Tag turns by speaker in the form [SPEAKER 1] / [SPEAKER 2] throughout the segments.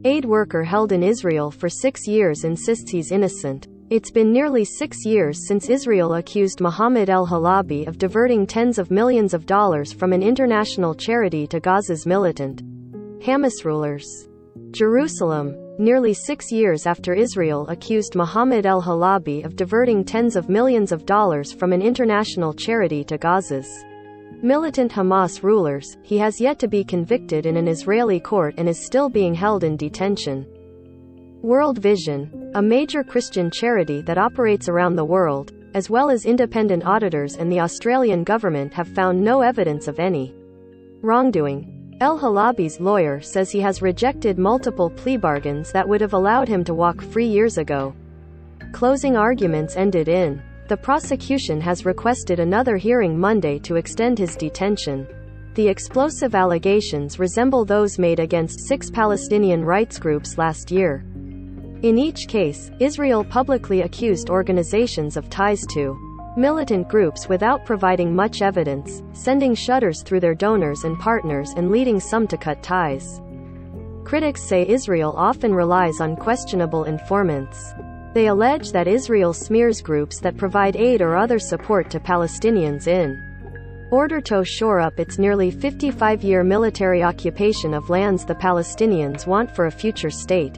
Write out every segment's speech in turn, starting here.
[SPEAKER 1] Aid worker held in Israel for 6 years insists he's innocent. It's been nearly 6 years since Israel accused Mohammed El-Halabi of diverting tens of millions of dollars from an international charity to Gaza's militant Hamas rulers. Jerusalem. Nearly 6 years after Israel accused Mohammed El-Halabi of diverting tens of millions of dollars from an international charity to Gaza's militant Hamas rulers, he has yet to be convicted in an Israeli court and is still being held in detention. World Vision, a major Christian charity that operates around the world, as well as independent auditors and the Australian government, have found no evidence of any wrongdoing. El-Halabi's lawyer says he has rejected multiple plea bargains that would have allowed him to walk free years ago. Closing arguments ended in. The prosecution has requested another hearing Monday to extend his detention. The explosive allegations resemble those made against 6 Palestinian rights groups last year. In each case, Israel publicly accused organizations of ties to militant groups without providing much evidence, sending shudders through their donors and partners and leading some to cut ties. Critics say Israel often relies on questionable informants. They allege that Israel smears groups that provide aid or other support to Palestinians in order to shore up its nearly 55-year military occupation of lands the Palestinians want for a future state.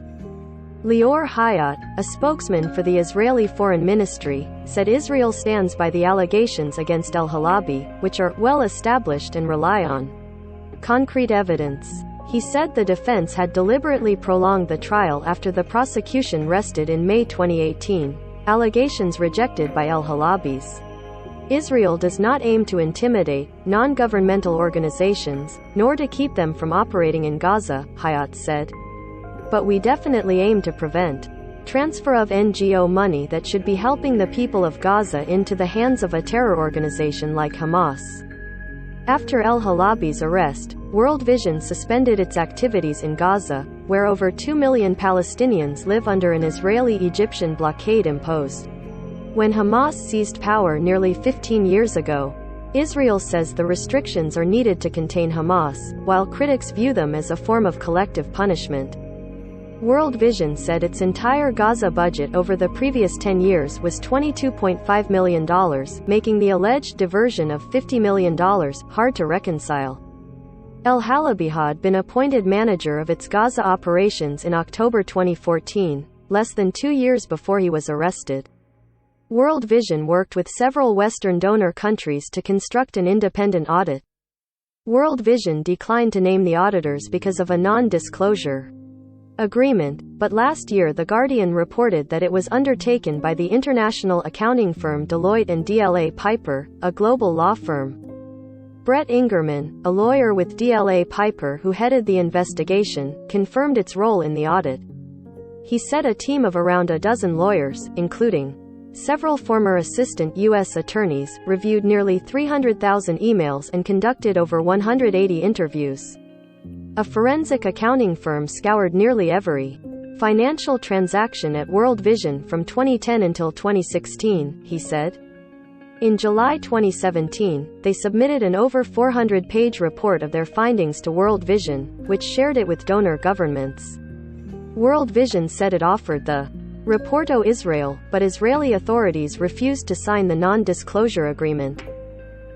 [SPEAKER 1] Lior Hayat, a spokesman for the Israeli Foreign Ministry, said Israel stands by the allegations against El-Halabi, which are well established and rely on concrete evidence. He said the defense had deliberately prolonged the trial after the prosecution rested in May 2018, allegations rejected by El-Halabi's. Israel does not aim to intimidate non-governmental organizations, nor to keep them from operating in Gaza, Hayat said. But we definitely aim to prevent transfer of NGO money that should be helping the people of Gaza into the hands of a terror organization like Hamas. After El-Halabi's arrest, World Vision suspended its activities in Gaza, where over 2 million Palestinians live under an Israeli-Egyptian blockade imposed when Hamas seized power nearly 15 years ago. Israel says the restrictions are needed to contain Hamas, while critics view them as a form of collective punishment. World Vision said its entire Gaza budget over the previous 10 years was $22.5 million, making the alleged diversion of $50 million hard to reconcile. El-Halabi had been appointed manager of its Gaza operations in October 2014, less than 2 years before he was arrested. World Vision worked with several Western donor countries to construct an independent audit. World Vision declined to name the auditors because of a non-disclosure agreement, but last year The Guardian reported that it was undertaken by the international accounting firm Deloitte and DLA Piper, a global law firm. Brett Ingerman, a lawyer with DLA Piper who headed the investigation, confirmed its role in the audit. He said a team of around a dozen lawyers, including several former assistant U.S. attorneys, reviewed nearly 300,000 emails and conducted over 180 interviews. A forensic accounting firm scoured nearly every financial transaction at World Vision from 2010 until 2016, he said. In July 2017, they submitted an over 400-page report of their findings to World Vision, which shared it with donor governments. World Vision said it offered the report to Israel, but Israeli authorities refused to sign the non-disclosure agreement.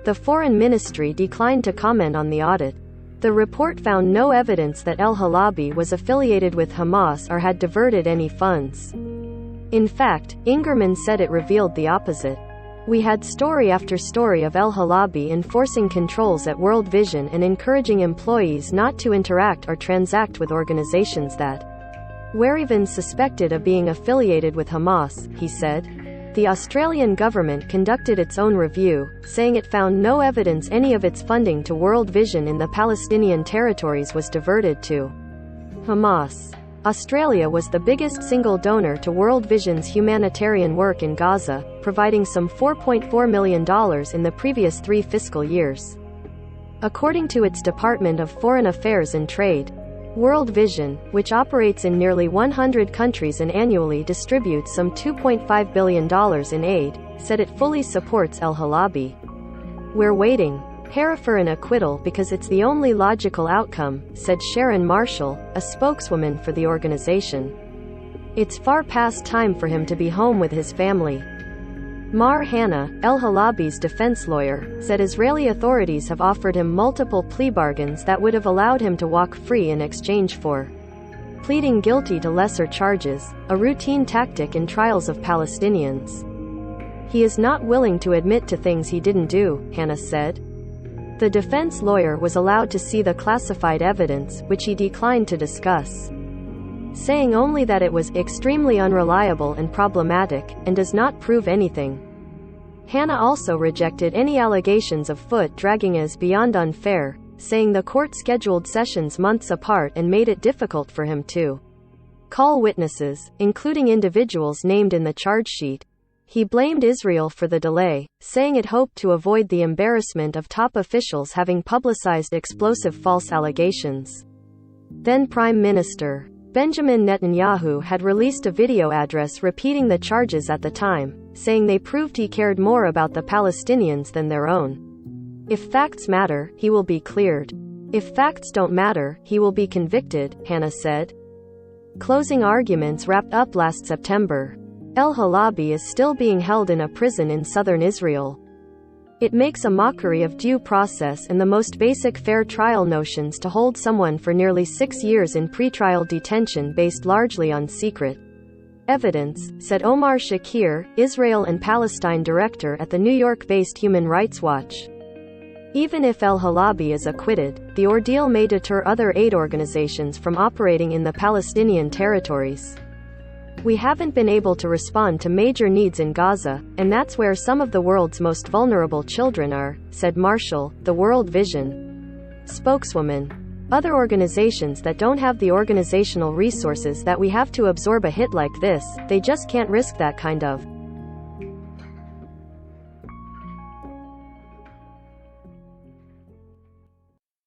[SPEAKER 1] The Foreign Ministry declined to comment on the audit. The report found no evidence that El-Halabi was affiliated with Hamas or had diverted any funds. In fact, Ingerman said it revealed the opposite. We had story after story of El-Halabi enforcing controls at World Vision and encouraging employees not to interact or transact with organizations that were even suspected of being affiliated with Hamas, he said. The Australian government conducted its own review, saying it found no evidence any of its funding to World Vision in the Palestinian territories was diverted to Hamas. Australia was the biggest single donor to World Vision's humanitarian work in Gaza, providing some $4.4 million in the previous 3 fiscal years. According to its Department of Foreign Affairs and Trade, World Vision, which operates in nearly 100 countries and annually distributes some $2.5 billion in aid, said it fully supports El-Halabi. We're waiting. "Hara for an acquittal because it's the only logical outcome," said Sharon Marshall, a spokeswoman for the organization. "It's far past time for him to be home with his family." Mar Hanna, El-Halabi's defense lawyer, said Israeli authorities have offered him multiple plea bargains that would have allowed him to walk free in exchange for pleading guilty to lesser charges, a routine tactic in trials of Palestinians. "He is not willing to admit to things he didn't do," Hanna said. The defense lawyer was allowed to see the classified evidence, which he declined to discuss, saying only that it was extremely unreliable and problematic, and does not prove anything. Hanna also rejected any allegations of foot dragging as beyond unfair, saying the court scheduled sessions months apart and made it difficult for him to call witnesses, including individuals named in the charge sheet. He blamed Israel for the delay, saying it hoped to avoid the embarrassment of top officials having publicized explosive false allegations. Then Prime Minister Benjamin Netanyahu had released a video address repeating the charges at the time, saying they proved he cared more about the Palestinians than their own. "If facts matter, he will be cleared. If facts don't matter, he will be convicted," Hanna said. Closing arguments wrapped up last September. El-Halabi is still being held in a prison in southern Israel. It makes a mockery of due process and the most basic fair trial notions to hold someone for nearly 6 years in pretrial detention based largely on secret evidence, said Omar Shakir, Israel and Palestine director at the New York-based Human Rights Watch. Even if El-Halabi is acquitted, the ordeal may deter other aid organizations from operating in the Palestinian territories. "We haven't been able to respond to major needs in Gaza, and that's where some of the world's most vulnerable children are," said Marshall, the World Vision spokeswoman. "Other organizations that don't have the organizational resources that we have to absorb a hit like this, they just can't risk that kind of